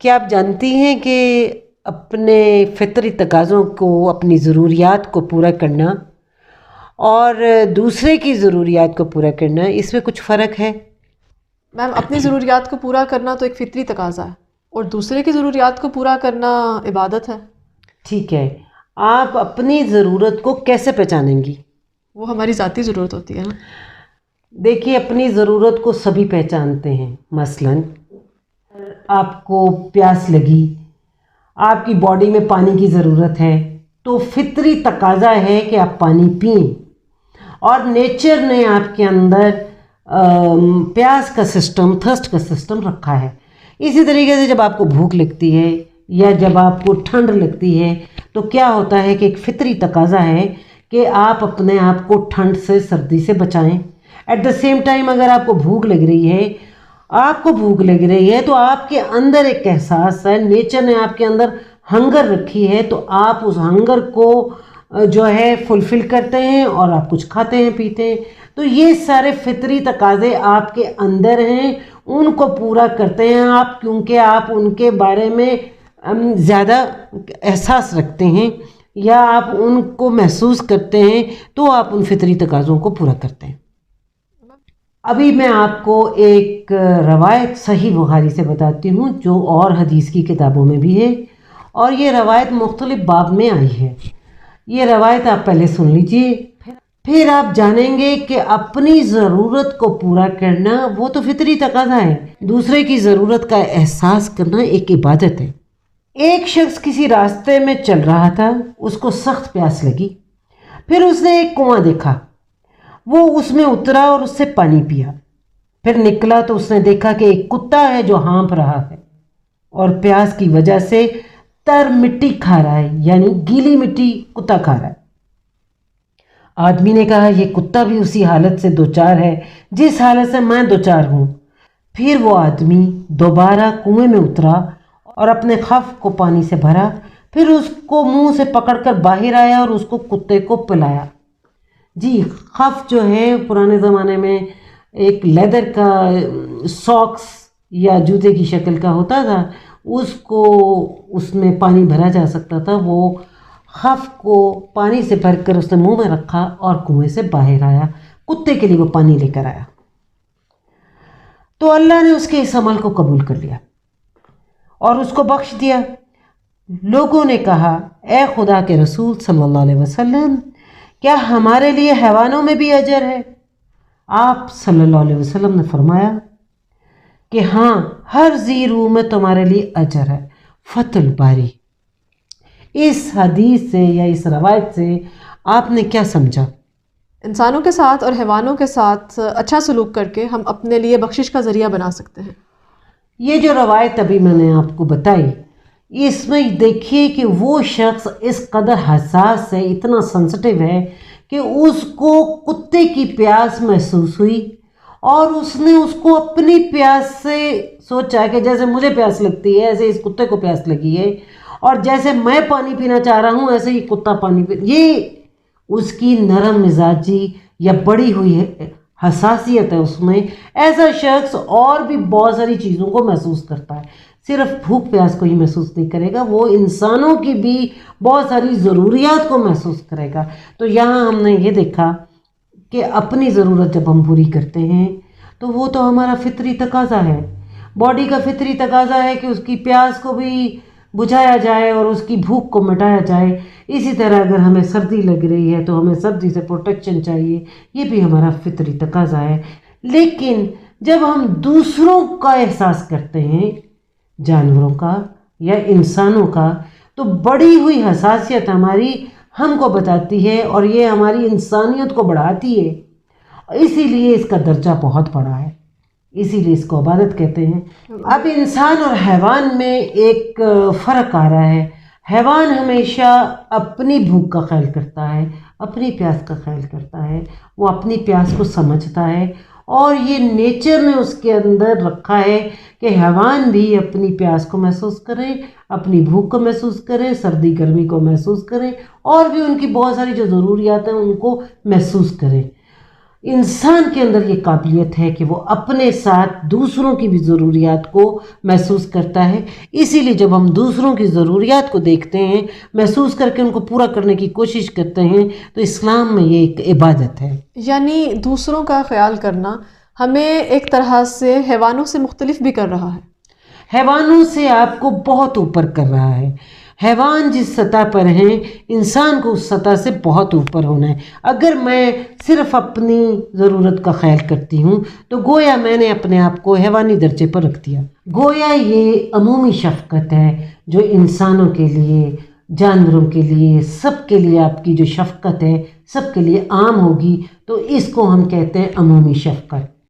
کیا آپ جانتی ہیں کہ اپنے فطری تقاضوں کو، اپنی ضروریات کو پورا کرنا اور دوسرے کی ضروریات کو پورا کرنا، اس میں کچھ فرق ہے؟ میم اپنی ضروریات کو پورا کرنا تو ایک فطری تقاضا ہے، اور دوسرے کی ضروریات کو پورا کرنا عبادت ہے۔ ٹھیک ہے، آپ اپنی ضرورت کو کیسے پہچانیں گی؟ وہ ہماری ذاتی ضرورت ہوتی ہے نا۔ دیکھیے، اپنی ضرورت کو سبھی پہچانتے ہیں۔ مثلاً آپ کو پیاس لگی، آپ کی باڈی میں پانی کی ضرورت ہے، تو فطری تقاضا ہے کہ آپ پانی پئیں، اور نیچر نے آپ کے اندر پیاس کا سسٹم، تھرسٹ کا سسٹم رکھا ہے۔ اسی طریقے سے جب آپ کو بھوک لگتی ہے یا جب آپ کو ٹھنڈ لگتی ہے تو کیا ہوتا ہے کہ ایک فطری تقاضا ہے کہ آپ اپنے آپ کو ٹھنڈ سے، سردی سے بچائیں۔ ایٹ دا سیم ٹائم اگر آپ کو بھوک لگ رہی ہے تو آپ کے اندر ایک احساس ہے، نیچر نے آپ کے اندر ہنگر رکھی ہے، تو آپ اس ہنگر کو جو ہے فلفل کرتے ہیں اور آپ کچھ کھاتے ہیں، پیتے ہیں۔ تو یہ سارے فطری تقاضے آپ کے اندر ہیں، ان کو پورا کرتے ہیں آپ، کیونکہ آپ ان کے بارے میں زیادہ احساس رکھتے ہیں یا آپ ان کو محسوس کرتے ہیں، تو آپ ان فطری تقاضوں کو پورا کرتے ہیں۔ ابھی میں آپ کو ایک روایت صحیح بخاری سے بتاتی ہوں، جو اور حدیث کی کتابوں میں بھی ہے، اور یہ روایت مختلف باب میں آئی ہے۔ یہ روایت آپ پہلے سن لیجئے، پھر آپ جانیں گے کہ اپنی ضرورت کو پورا کرنا وہ تو فطری تقاضا ہے، دوسرے کی ضرورت کا احساس کرنا ایک عبادت ہے۔ ایک شخص کسی راستے میں چل رہا تھا، اس کو سخت پیاس لگی، پھر اس نے ایک کنواں دیکھا، وہ اس میں اترا اور اس سے پانی پیا۔ پھر نکلا تو اس نے دیکھا کہ ایک کتا ہے جو ہانپ رہا ہے اور پیاس کی وجہ سے تر مٹی کھا رہا ہے، یعنی گیلی مٹی کتا کھا رہا ہے۔ آدمی نے کہا، یہ کتا بھی اسی حالت سے دوچار ہے جس حالت سے میں دوچار ہوں۔ پھر وہ آدمی دوبارہ کنویں میں اترا اور اپنے خف کو پانی سے بھرا، پھر اس کو منہ سے پکڑ کر باہر آیا اور اس کو کتے کو پلایا۔ جی، خف جو ہے پرانے زمانے میں ایک لیدر کا ساکس یا جوتے کی شکل کا ہوتا تھا، اس کو اس میں پانی بھرا جا سکتا تھا۔ وہ خف کو پانی سے بھر کر اس نے منہ میں رکھا اور کنویں سے باہر آیا، کتے کے لیے وہ پانی لے کر آیا۔ تو اللہ نے اس کے اس عمل کو قبول کر لیا اور اس کو بخش دیا۔ لوگوں نے کہا، اے خدا کے رسول صلی اللہ علیہ وسلم، کیا ہمارے لیے حیوانوں میں بھی اجر ہے؟ آپ صلی اللہ علیہ وسلم نے فرمایا کہ ہاں، ہر ذی روح میں تمہارے لیے اجر ہے۔ فتح الباری۔ اس حدیث سے یا اس روایت سے آپ نے کیا سمجھا؟ انسانوں کے ساتھ اور حیوانوں کے ساتھ اچھا سلوک کر کے ہم اپنے لیے بخشش کا ذریعہ بنا سکتے ہیں۔ یہ جو روایت ابھی میں نے آپ کو بتائی، اس میں دیکھیے کہ وہ شخص اس قدر حساس ہے، اتنا سنسٹیو ہے کہ اس کو کتے کی پیاس محسوس ہوئی اور اس نے اس کو اپنی پیاس سے سوچا کہ جیسے مجھے پیاس لگتی ہے ایسے اس کتے کو پیاس لگی ہے، اور جیسے میں پانی پینا چاہ رہا ہوں ایسے ہی کتا پانی یہ اس کی نرم مزاجی یا بڑی ہوئی حساسیت ہے اس میں۔ ایسا شخص اور بھی بہت ساری چیزوں کو محسوس کرتا ہے، صرف بھوک پیاس کو ہی محسوس نہیں کرے گا، وہ انسانوں کی بھی بہت ساری ضروریات کو محسوس کرے گا۔ تو یہاں ہم نے یہ دیکھا کہ اپنی ضرورت جب ہم پوری کرتے ہیں تو وہ تو ہمارا فطری تقاضا ہے، باڈی کا فطری تقاضا ہے کہ اس کی پیاس کو بھی بجھایا جائے اور اس کی بھوک کو مٹایا جائے۔ اسی طرح اگر ہمیں سردی لگ رہی ہے تو ہمیں سردی سے پروٹیکشن چاہیے، یہ بھی ہمارا فطری تقاضا ہے۔ لیکن جب ہم دوسروں کا احساس کرتے ہیں، جانوروں کا یا انسانوں کا، تو بڑی ہوئی حساسیت ہماری ہم کو بتاتی ہے اور یہ ہماری انسانیت کو بڑھاتی ہے، اسی لیے اس کا درجہ بہت بڑا ہے، اسی لیے اس کو عبادت کہتے ہیں۔ اب انسان اور حیوان میں ایک فرق آ رہا ہے۔ حیوان ہمیشہ اپنی بھوک کا خیال کرتا ہے، اپنی پیاس کا خیال کرتا ہے، وہ اپنی پیاس کو سمجھتا ہے، اور یہ نیچر نے اس کے اندر رکھا ہے کہ حیوان بھی اپنی پیاس کو محسوس کریں، اپنی بھوک کو محسوس کریں، سردی گرمی کو محسوس کریں، اور بھی ان کی بہت ساری جو ضروریات ہیں ان کو محسوس کریں۔ انسان کے اندر یہ قابلیت ہے کہ وہ اپنے ساتھ دوسروں کی بھی ضروریات کو محسوس کرتا ہے. اسی لیے جب ہم دوسروں کی ضروریات کو دیکھتے ہیں، محسوس کر کے ان کو پورا کرنے کی کوشش کرتے ہیں، تو اسلام میں یہ ایک عبادت ہے. یعنی دوسروں کا خیال کرنا ہمیں ایک طرح سے حیوانوں سے مختلف بھی کر رہا ہے. حیوانوں سے آپ کو بہت اوپر کر رہا ہے. حیوان جس سطح پر ہیں، انسان کو اس سطح سے بہت اوپر ہونا ہے. اگر میں صرف اپنی ضرورت کا خیال کرتی ہوں تو گویا میں نے اپنے آپ کو حیوانی درجے پر رکھ دیا. گویا یہ عمومی شفقت ہے جو انسانوں کے لیے، جانوروں کے لیے، سب کے لیے آپ کی جو شفقت ہے سب کے لیے عام ہوگی، تو اس کو ہم کہتے ہیں عمومی شفقت.